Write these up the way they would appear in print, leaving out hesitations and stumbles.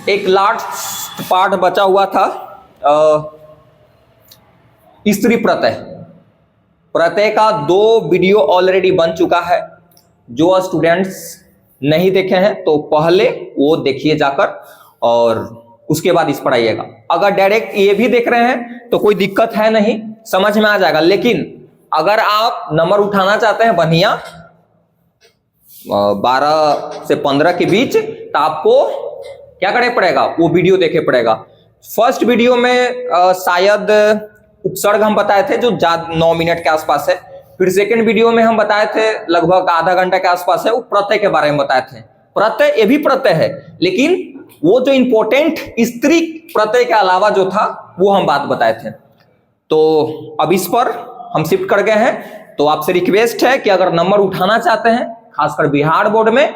एक last part बचा हुआ था, स्त्री प्रत्यय। प्रत्यय का 2 वीडियो ऑलरेडी बन चुका है। जो स्टूडेंट्स नहीं देखे हैं तो पहले वो देखिए जाकर, और उसके बाद इस पर आइएगा। अगर डायरेक्ट ये भी देख रहे हैं तो कोई दिक्कत है नहीं, समझ में आ जाएगा। लेकिन अगर आप नंबर उठाना चाहते हैं बढ़िया 12 से 15 के बीच, तो आपको क्या करना पड़ेगा, वो वीडियो देखे पड़ेगा। फर्स्ट वीडियो में शायद उपसर्ग हम बताए थे जो 9 मिनट के आसपास है। फिर सेकंड वीडियो में हम बताए थे लगभग आधा घंटा के आसपास है, वो प्रत्यय के बारे में बताए थे। प्रत्यय ये भी प्रत्यय है, लेकिन वो जो इंपॉर्टेंट स्त्री प्रत्यय के अलावा जो था वो हम बात बताए थे। तो अब इस पर हम शिफ्ट कर गए हैं। तो आपसे रिक्वेस्ट है कि अगर नंबर उठाना चाहते हैं खासकर बिहार बोर्ड में,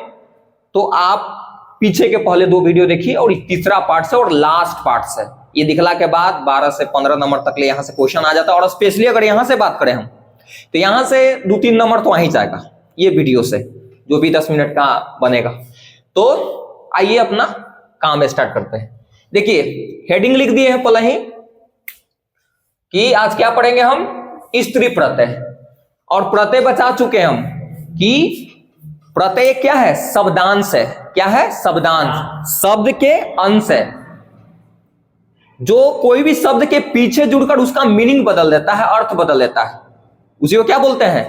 तो आप पीछे के पहले 2 वीडियो देखिए, और तीसरा पार्ट से और लास्ट पार्ट से ये दिखला के बाद 12 से 15 नंबर तक ले यहां से क्वेश्चन आ जाता है। और स्पेशली अगर यहां से बात करें हम, तो यहां से 2-3 नंबर तो आ ही जाएगा ये वीडियो से, जो भी 10 मिनट का बनेगा। तो आइए अपना काम स्टार्ट करते हैं। देखिए हेडिंग लिख दिए हैं पहले ही कि आज क्या पढ़ेंगे हम, स्त्री प्रत्यय। और प्रत्यय बचा चुके हम कि प्रत्यय क्या है, शब्दांश है। क्या है, शब्दांश, शब्द के अंश है, जो कोई भी शब्द के पीछे जुड़कर उसका मीनिंग बदल देता है, अर्थ बदल देता है, उसी को क्या बोलते हैं,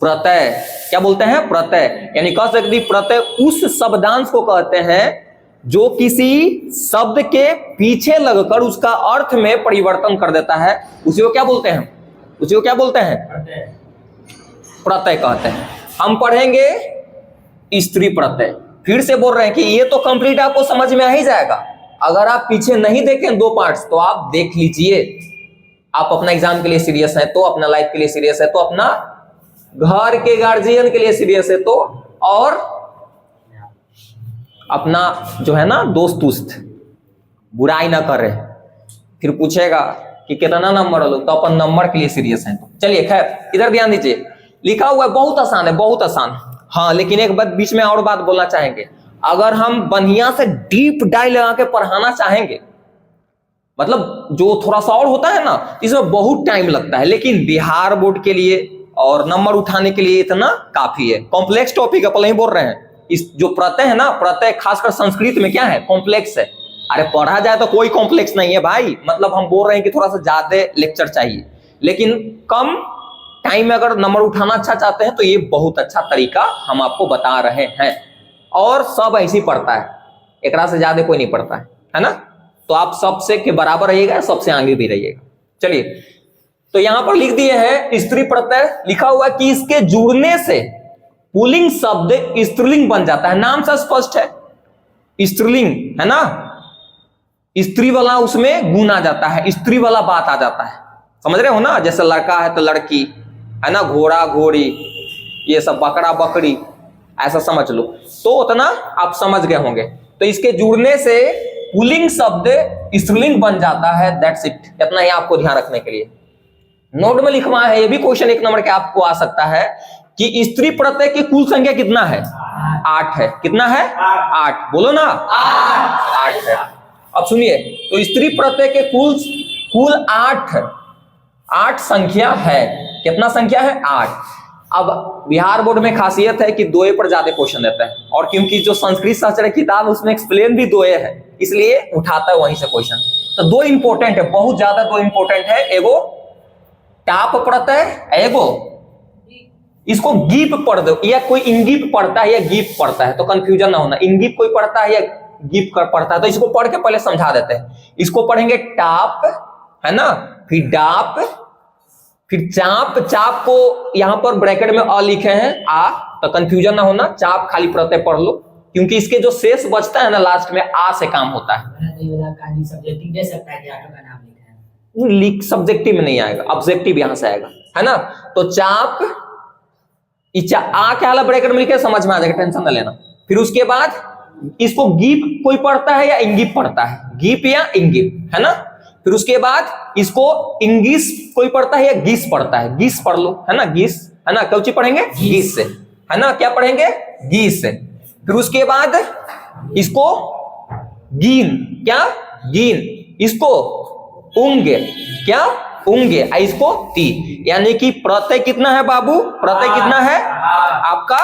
प्रत्यय। क्या बोलते हैं, प्रत्यय। यानी कह सकते प्रत्यय उस शब्दांश को कहते हैं जो किसी शब्द के पीछे लगकर उसका अर्थ में परिवर्तन कर देता है, उसी को क्या बोलते हैं, उसी को क्या बोलते हैं, प्रत्यय कहते हैं। हम पढ़ेंगे स्त्री प्रत्यय। फिर से बोल रहे हैं कि ये तो कंप्लीट आपको समझ में आ ही जाएगा। अगर आप पीछे नहीं देखें 2 पार्ट्स, तो आप देख लीजिए। आप अपना एग्जाम के लिए सीरियस है तो, अपना लाइफ के लिए सीरियस है तो, अपना घर के गार्जियन के लिए सीरियस है तो, और अपना जो है ना दोस्त बुराई ना करे, फिर पूछेगा कि कितना नंबर लो, तो अपन नंबर के लिए सीरियस है तो। चलिए खैर इधर ध्यान दीजिए, लिखा हुआ है, बहुत आसान है, बहुत आसान। हाँ, लेकिन एक बात बीच में और बात बोलना चाहेंगे, अगर हम बढ़िया से डीप डाइव लगा के पढ़ाना चाहेंगे, मतलब जो थोड़ा सा और होता है ना, इसमें बहुत टाइम लगता है, लेकिन बिहार बोर्ड के लिए और नंबर उठाने के लिए इतना काफी है। कॉम्प्लेक्स टॉपिक है, पहले ही बोल रहे हैं। इस जो प्रत्यय है ना, प्रत्यय खासकर संस्कृत में क्या है, कॉम्प्लेक्स है। अरे पढ़ा जाए तो कोई कॉम्प्लेक्स नहीं है भाई, मतलब हम बोल रहे हैं कि थोड़ा सा ज्यादा लेक्चर चाहिए, लेकिन कम टाइम में अगर नंबर उठाना अच्छा चाहते हैं तो ये बहुत अच्छा तरीका हम आपको बता रहे हैं। और सब ऐसे ही पढ़ता है, एक से ज्यादा कोई नहीं पढ़ता है ना। तो आप सबसे के बराबर रहिएगा, सबसे आगे भी रहिएगा। चलिए, तो यहां पर लिख दिए हैं स्त्री प्रत्यय, लिखा हुआ है कि इसके जुड़ने से पुल्लिंग शब्द स्त्रीलिंग बन जाता है। नाम से स्पष्ट है, स्त्रीलिंग है ना, स्त्री वाला उसमें गुण आ जाता है, स्त्री वाला बात आ जाता है। समझ रहे हो ना, जैसे लड़का है तो लड़की है ना, घोड़ा घोड़ी, ये सब बकरा बकरी, ऐसा समझ लो। तो उतना आप समझ गए होंगे। तो इसके जुड़ने से पुल्लिंग शब्द स्त्रीलिंग बन जाता है, दैट्स इट। इतना ही आपको ध्यान रखने के लिए नोट में लिखवा है। ये भी क्वेश्चन 1 नंबर के आपको आ सकता है कि स्त्री प्रत्यय की कुल संख्या कितना है, 8 है। कितना है, 8। बोलो ना, 8 है। अब सुनिए, तो स्त्री प्रत्यय के कुल 8 संख्या है। कितना संख्या है, 8। अब बिहार बोर्ड में खासियत है कि 2 पर ज्यादा क्वेश्चन देता है, और क्योंकि जो संस्कृत शास्त्र किताब उसमें एक्सप्लेन भी 2 है, इसलिए उठाता है वहीं से क्वेश्चन। तो 2 इंपॉर्टेंट है, बहुत ज्यादा 2 इंपॉर्टेंट है। एगो टाप प्रत्यय, एगो इसको गीप पढ़ दो, या कोई इंगिप पढ़ता है या गीप पढ़ता है, तो कंफ्यूजन ना होना। इंगिप कोई पढ़ता है या गीप पढ़ता है, तो इसको पढ़ के पहले समझा देते हैं। इसको पढ़ेंगे टाप, है ना, फिर डाप, फिर चाप। चाप को यहां पर ब्रैकेट में अ लिखे हैं, आ, तो कंफ्यूजन ना होना। चाप खाली प्रत्यय पढ़ लो, क्योंकि इसके जो शेष बचता है ना लास्ट में, आ से काम होता है। लिख सब्जेक्टिव में नहीं आएगा, ऑब्जेक्टिव यहां से आएगा, है ना। तो चाप, आ क्या वाला ब्रैकेट में लिखे, समझ में आ जाएगा, टेंशन ना लेना। फिर उसके बाद इसको गीप कोई पढ़ता है या इंगिप पढ़ता है, गीप या इंगिप, है ना। फिर उसके बाद इसको इंगिस कोई पढ़ता है या गीस पढ़ता है, गीस पढ़ लो, है ना, गीस, है ना। कौची पढ़ेंगे, गीस से, है ना। क्या पढ़ेंगे, गीस से। फिर उसके बाद इसको गीन, क्या गीन, इसको उंग, क्या उंगे, इसको ती, यानी कि प्रत्यय कितना है बाबू, प्रत्यय कितना है आपका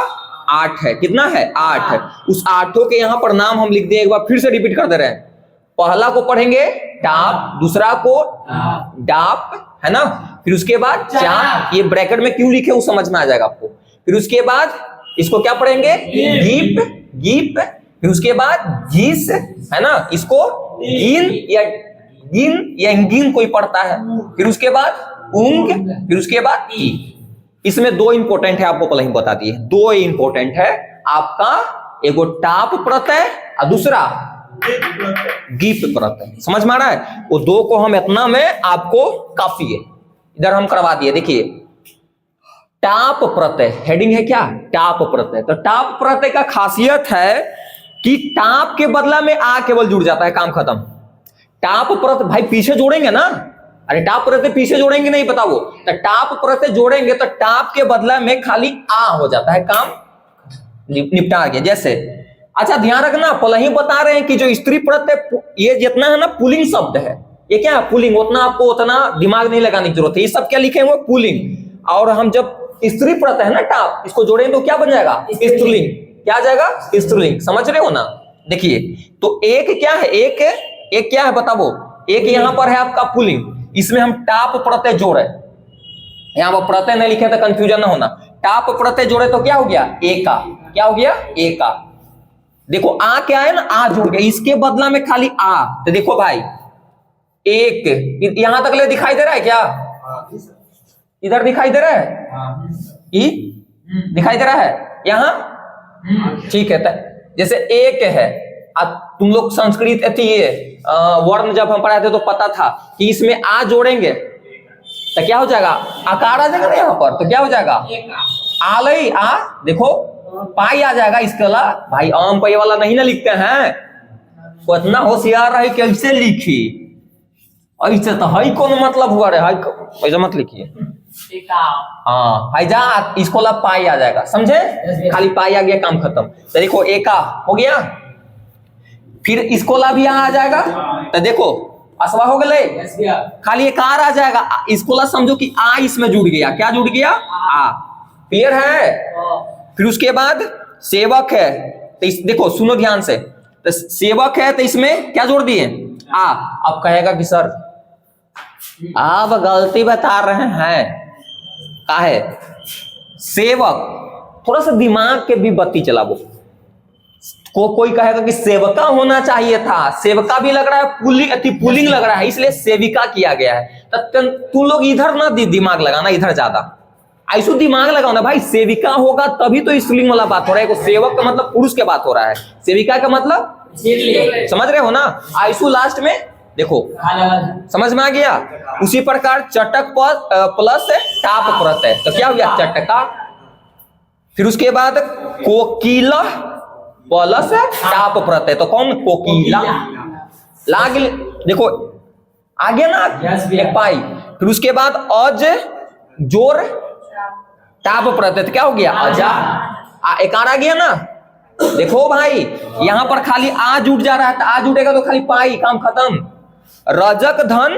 8 है, कितना है 8 है। उस 8 के यहां पर नाम हम लिख दें, एक बार फिर से रिपीट कर दे रहे हैं। पहला को पढ़ेंगे टाप, दूसरा को डाप, है ना, फिर उसके बाद चाप, ये ब्रैकेट में क्यों लिखे वो समझ में आ जाएगा आपको। फिर उसके बाद इसको क्या पढ़ेंगे, गीप, गीप, फिर उसके बाद घीस, है ना, इसको गिन या गिन या इंगिन कोई पढ़ता है, फिर उसके बाद उंग, फिर उसके बाद ई। इसमें 2 इंपोर्टेंट है, आपको पहले ही बता दिए, 2 इंपोर्टेंट है आपका, एगो टाप प्रत्यय और दूसरा गीप प्रत्यय। समझ में आ रहा है, वो 2 को हम इतना में आपको काफी है, इधर हम करवा दिए। देखिए टाप प्रत्यय, हेडिंग है क्या, टाप प्रत्यय। तो टाप प्रत्यय का खासियत है कि टाप के बदला में आ केवल जुड़ जाता है, काम खत्म। टाप प्रत्यय भाई पीछे जोड़ेंगे ना, अरे टाप प्रत्यय पीछे जोड़ेंगे नहीं, पता वो, तो टाप प्रत्यय जोड़ेंगे तो टाप के बदला में खाली आ हो जाता है, काम निपटा गया। जैसे अच्छा ध्यान रखना, पहले ही बता रहे हैं कि जो स्त्री प्रत्यय ये जितना है ना पुल्लिंग शब्द है, ये क्या है पुल्लिंग, उतना आपको उतना दिमाग नहीं लगाने की जरूरत है, ये सब क्या लिखे हुए पुल्लिंग। और हम जब स्त्री प्रत्यय है ना टाप, इसको जोड़ेंगे तो क्या बन जाएगा, स्त्रीलिंग, क्या आ जाएगा, स्त्रीलिंग। समझ रहे हो ना। देखिए तो एक क्या है, एक क्या है बताओ, एक यहां पर है आपका पुल्लिंग, इसमें हम टाप प्रत्यय जोड़े, यहां पर प्रत्यय नहीं लिखे तो कंफ्यूजन ना होना, टाप प्रत्यय जोड़े तो क्या हो गया, एका, क्या हो गया, एका। देखो आ क्या है ना, आ जुड़ गया, इसके बदला में खाली आ, तो देखो भाई एक, यहां तक ले दिखाई दे रहा है क्या, इधर दिखाई दे रहा है, ई दिखाई दे रहा है यहां, ठीक है। जैसे एक है, तुम लोग संस्कृत वर्ण जब हम पढ़ाते तो पता था कि इसमें आ जोड़ेंगे तो क्या हो जाएगा, आकार आ जाएगा ना यहाँ पर, तो क्या हो जाएगा, आलई आ, देखो पाई आ जाएगा। इसके अलावा भाई आम पाई वाला नहीं ना लिखते हैं, वो इतना होशियार रहे कैसे लिखी, ऐसे तो हई कौन मतलब हुआ रे, ऐसा मत लिखिए। हाँ भाई जा, इसको ला पाई आ जाएगा, समझे, खाली पाई आ गया, काम खत्म। तो देखो एका हो गया, फिर इसको ला भी आ जाएगा, तो देखो असवा हो गए, खाली एक आर आ जाएगा, इसको ला समझो कि आ इसमें जुड़ गया, क्या जुड़ गया, आ, क्लियर है। फिर उसके बाद सेवक है, तो देखो सुनो ध्यान से, तो सेवक है तो इसमें क्या जोड़ दिए, आ। अब कहेगा कि सर आप गलती बता रहे हैं, का है सेवक, थोड़ा सा दिमाग के भी बत्ती चलाओ। कोई कहेगा कि सेवका होना चाहिए था, सेवका भी लग रहा है, पुल्लिंग लग रहा है, इसलिए सेविका किया गया है। तुम लोग इधर ना दिमाग लगाना, इधर ज्यादा ऐसो दिमाग लगाओ ना भाई, सेविका होगा तभी तो स्त्रीलिंग वाला बात हो रहा है, सेवक का मतलब पुरुष के बात हो रहा है, सेविका का मतलब, समझ रहे हो ना। ऐसो लास्ट में देखो समझ में आ गया। उसी प्रकार चटक प्लस टाप प्रत्यय, तो क्या हो गया, चटका। फिर उसके बाद कोकिला प्लस टाप प्रत्यय, तो कौन, कोकिला, लाग, देखो आ गया ना एक पाई। फिर उसके बाद अज जोर टाप प्रत्यय, तो क्या हो गया, अजा, एकार आ गया ना। देखो भाई यहां पर खाली आ जुट जा रहा है, तो आ जुटेगा तो खाली पाई, काम खत्म। रजक धन,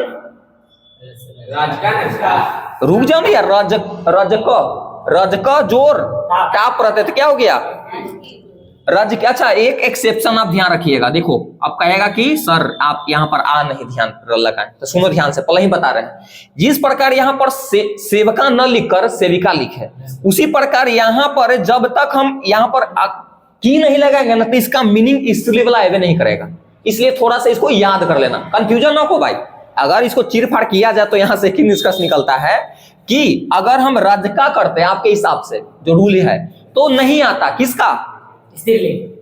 रुक जाओ भैया, रजक जोर टाप प्रत्यय, तो क्या हो गया, रज। अच्छा एक एक्सेप्शन आप ध्यान रखिएगा, देखो अब कहेगा कि सर आप यहाँ पर आ नहीं ध्यान लगाएं, तो सुनो ध्यान से, पहले ही बता रहे हैं, जिस प्रकार यहाँ पर सेवका न लिखकर सेविका लिखे, उसी प्रकार यहाँ पर जब तक हम यहाँ पर की नहीं लगाएंगे ना, तो इसका मीनिंग स्त्रीलिंग वाला एवे नहीं करेगा। इसलिए थोड़ा सा इसको याद कर लेना, कंफ्यूजन ना हो भाई। अगर इसको चीरफाड़ किया जाए तो यहाँ से एक निष्कर्ष निकलता है कि अगर हम रजका करते हैं आपके हिसाब से जो रूल है, तो नहीं आता, किसका,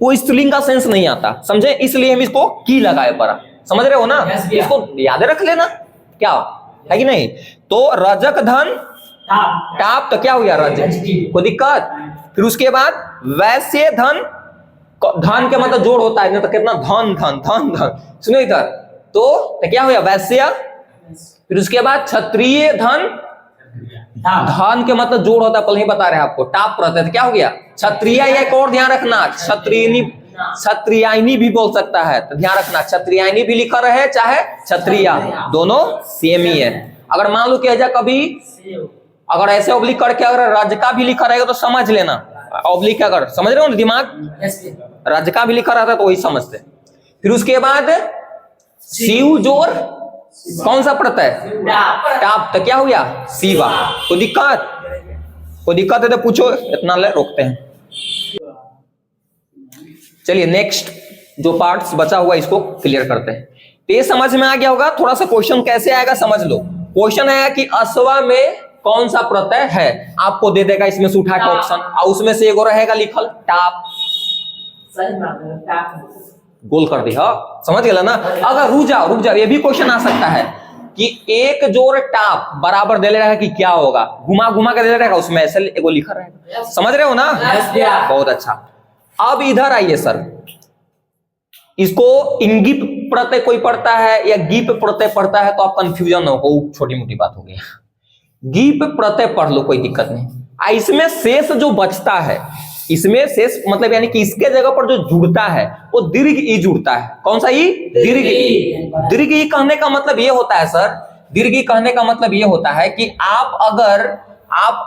वो स्त्रीलिंग का सेंस नहीं आता, समझे, इसलिए हम इसको की लगाए पड़ा, समझ रहे हो ना। इसको याद रख लेना, क्या है कि नहीं। तो रजक धन टाप, तो क्या हो गया, रज, कोई दिक्कत। फिर उसके बाद वैश्य धन, धन के मतलब जोड़ होता है ना, तो कितना धन धन धन धन, सुनो इधर, तो क्या हो गया, वैश्य। फिर उसके बाद क्षत्रिय धन, धन के मतलब जोड़ होता है, पहले ही बता रहे हैं आपको, टाप प्रत्यय, क्या हो गया, क्षत्रिय। एक और ध्यान रखना, क्षत्रियनी क्षत्रियायनी भी बोल सकता है, तो ध्यान रखना क्षत्रियायनी भी लिखा रहे चाहे क्षत्रिया, दोनों सेम ही है। अगर मान लो कि ऐसा कभी अगर ऐसे ऑब्लिक करके अगर रजका भी लिखा रहेगा तो समझ लेना, ऑब्लिक अगर समझ रहे हो ना दिमाग, रजका भी लिखा रहता है तो वही समझते। फिर उसके बाद शिव जोर कौन सा प्रत्यय, टाप, तो क्या हो गया शिवा। कोई दिक्कत है तो पूछो, इतना ले रोकते हैं। चलिए नेक्स्ट जो पार्ट्स बचा हुआ इसको क्लियर करते हैं। तो ये समझ में आ गया होगा। थोड़ा सा क्वेश्चन कैसे आएगा समझ लो। क्वेश्चन है कि अश्वा में कौन सा प्रत्यय है, आपको दे देगा इसमें से उठा के ऑप्शन, और उसमें से एगो रहेगा लिखल टाप, गोल कर दी। हाँ समझ गया ना। अगर रुक जाओ ये भी क्वेश्चन आ सकता है कि एक जोर टाप बराबर दे ले रहा है कि क्या होगा, घुमा के दे ले रहेगा, उसमें ऐसे एगो लिखा रहेगा। समझ रहे हो ना, बहुत अच्छा। अब इधर आइए सर, इसको इंगिप प्रत्यय कोई पढ़ता है या गीप प्रत्यय पढ़ता है तो आप कंफ्यूजन न हो, छोटी मोटी बात हो गई। गीप प्रत्यय पढ़ लो कोई दिक्कत नहीं। इसमें शेष जो बचता है, इसमें शेष मतलब यानी कि इसके जगह पर जो जुड़ता है वो दीर्घ ई जुड़ता है। कौन सा ई, दीर्घ ई। दीर्घ ई कहने का मतलब ये होता है सर, दीर्घ ई कहने का मतलब ये होता है कि आप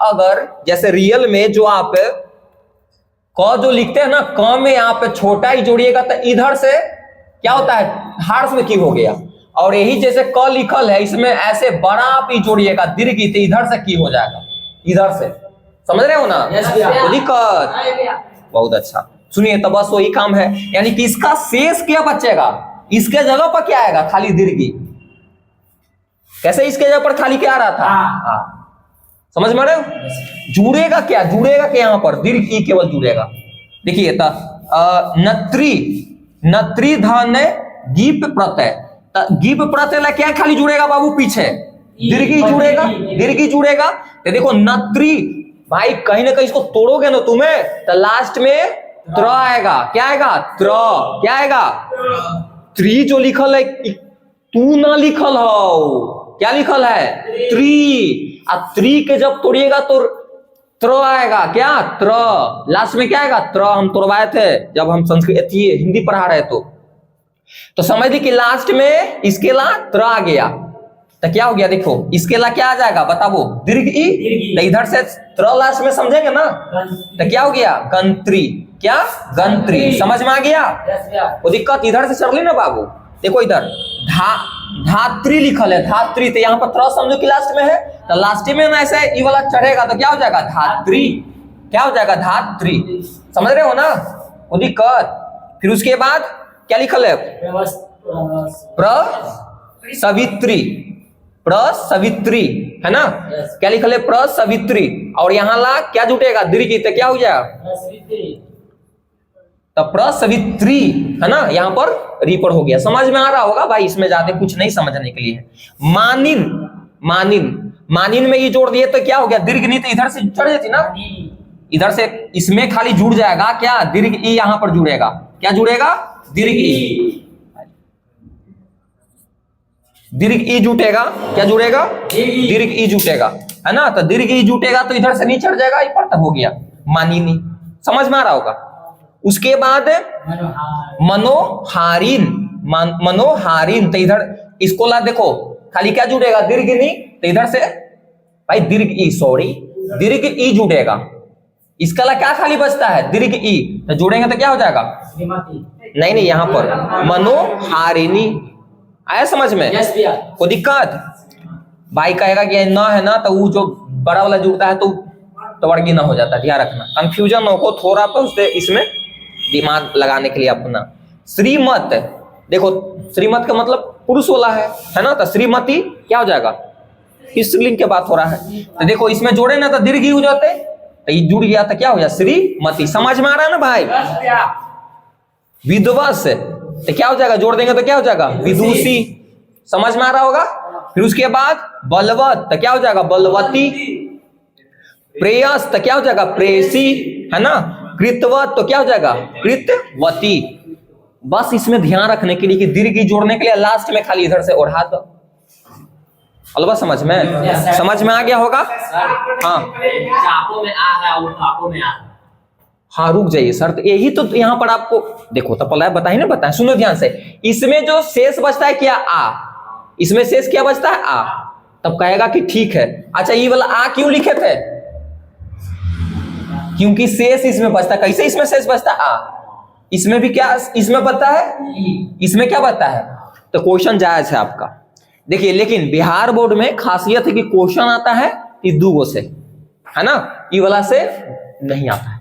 अगर जैसे रियल में जो आप क जो लिखते हैं ना, क में आप छोटा ही जोड़िएगा तो इधर से क्या होता है, हार्स में की हो गया। और यही जैसे क लिखल है इसमें ऐसे बड़ा आप ही जोड़िएगा दीर्घ ई, तो इधर से की हो जाएगा, इधर से। समझ रहे हो ना, तो दिक्कत। बहुत अच्छा, सुनिए तो बस वही काम है। यानी कि इसका शेष क्या बचेगा, इसके जगह पर क्या आएगा, खाली दीर्घ ई। कैसे इसके जगह पर खाली क्या आ रहा था, हाँ समझ में रहे हो। जुड़ेगा क्या यहाँ पर दीर्घ ई केवल जुड़ेगा। देखिए नत्री धन गीप प्रत्यय, गीप प्रत्यय ला क्या खाली जुड़ेगा बाबू, पीछे दीर्घ ई जुड़ेगा। तो देखो नत्री, भाई कहीं ना कहीं इसको तोड़ोगे ना तुम्हें तो लास्ट में त्र आएगा। क्या आएगा, त्र। क्या आएगा, त्री जो लिखल है तू ना लिखल हो, क्या लिखल है, त्री। त्री के जब तोड़िएगा तो त्र आएगा, क्या त्र। लास्ट में क्या आएगा, त्र। हम तोड़वाए थे जब हम संस्कृत हिंदी पढ़ा रहे तो समझ ली कि लास्ट में इसके ला त्र आ गया तो क्या हो गया, देखो इसके ला क्या आ जाएगा बताओ, दीर्घ ई। तो इधर से त्र लास्ट में समझेंगे ना, तो क्या हो गया, गंत्री। क्या, गंत्री। समझ में आ गया, वो दिक्कत इधर से चल ली ना बाबू। देखो इधर धात्री लिखल है, धात्री, तो यहाँ पर त्र समझो कि लास्ट में है, तो लास्ट में ना ऐसे ई वाला चढ़ेगा तो क्या हो जाएगा, धात्री। क्या हो जाएगा, धात्री। समझ रहे हो ना, वो दिक्कत। फिर उसके बाद क्या लिखल है, प्रसवित्री, प्रसवित्री है ना। क्या लिखल है, प्रसवित्री। और यहाँ ला क्या जुटेगा, दीर्घ ई, तो क्या हो जाएगा, तो प्रसवित्री है ना। यहाँ पर री पर हो गया। समझ में आ रहा होगा भाई, इसमें ज्यादा कुछ नहीं समझने के लिए है। मानिन में ये जोड़ दिए तो क्या हो गया, दीर्घ नी, तो इधर से चढ़ जाती ना, इधर से इसमें खाली जुड़ जाएगा क्या, दीर्घ ई यहाँ पर जुड़ेगा। क्या जुड़ेगा, दीर्घ ई। दीर्घ ई जुटेगा, क्या जुड़ेगा, दीर्घ ई जुटेगा है ना। तो दीर्घ ई जुटेगा तो इधर से नहीं चढ़ जाएगा, ये पर हो गया मानिनी। समझ में आ रहा होगा। उसके बाद मनोहारिन, मनोहारिन, तो इधर इसको ला देखो खाली क्या जुड़ेगा, दीर्घ नी, तो इधर से भाई दीर्घ ई, सॉरी दीर्घ ई जुड़ेगा। इसका ला क्या खाली बचता है, दीर्घ ई, तो जोड़ेंगे तो क्या हो जाएगा, नहीं यहाँ पर मनोहारिनी। आया समझ में, कोई दिक्कत। भाई कहेगा कि न है ना, तो वो जो बड़ा वाला जुड़ता है तो वर्गी ना हो जाता है। ध्यान रखना, कंफ्यूजन न हो थोड़ा, तो उससे इसमें दिमाग लगाने के लिए अपना। श्रीमत, देखो श्रीमत का मतलब पुरुष वाला है ना। तो श्रीमती क्या हो जाएगा, स्त्रीलिंग के बात हो रहा है। तो देखो इसमें जोड़े ना तो दीर्घ ई हो जाते, तो ये जुड़ गया तो क्या हो गया, श्रीमती। समझ में आ रहा है ना भाई। विद्वस, तो क्या हो जाएगा, जोड़ देंगे तो क्या हो जाएगा, विदुषी। समझ में आ रहा होगा। फिर उसके बाद बलवत, तो क्या हो जाएगा, बलवती। प्रेयस, तो क्या हो जाएगा, प्रेयसी है ना। कृतवत, तो क्या हो जाएगा, कृतवती। बस इसमें ध्यान रखने के लिए कि दीर्घ ई जोड़ने के लिए लास्ट में खाली इधर से ओढ़ा दो। अलवा समझ में, समझ में आ गया होगा। हाँ चापों में आ रहा है और कापों में आ रहा है। हाँ रुक जाइए सर, तो यही तो यहाँ पर आपको देखो तो पहले बताइए ना, बताएं, सुनो ध्यान से। इसमें जो शेष बचता है क्या, आ, इसमें शेष क्या बचता है, आ, तब कहेगा कि ठीक है। अच्छा ये वाला आ क्यों लिखे थे, क्योंकि शेष इसमें बचता है। कैसे इसमें शेष बचता है, आ, इसमें भी क्या इसमें बचता है, इसमें क्या बचता है, तो क्वेश्चन जायज है आपका। देखिए लेकिन बिहार बोर्ड में खासियत है कि क्वेश्चन आता है इस दो से, है ना, ये वाला से नहीं आता है।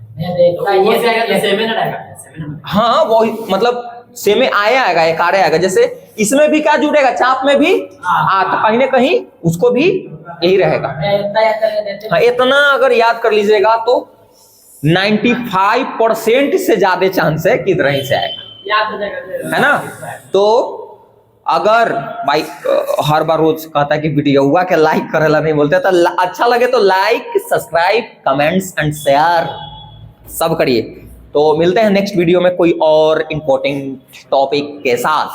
हाँ वही मतलब सेम आएगा, एक आएगा। जैसे इसमें भी क्या जुड़ेगा, चाप में भी आ, तो कहीं ना कहीं उसको भी यही रहेगा। हाँ इतना अगर याद कर लीजिएगा तो 95% से ज्यादा चांस है कि इधर ही से आएगा, है ना। तो अगर भाई हर बार रोज कहता है कि वीडियो हुआ के लाइक करेला नहीं बोलते, तो अच्छा लगे तो like, subscribe, comments and share सब करिए। तो मिलते हैं नेक्स्ट वीडियो में कोई और इंपॉर्टेंट टॉपिक के साथ।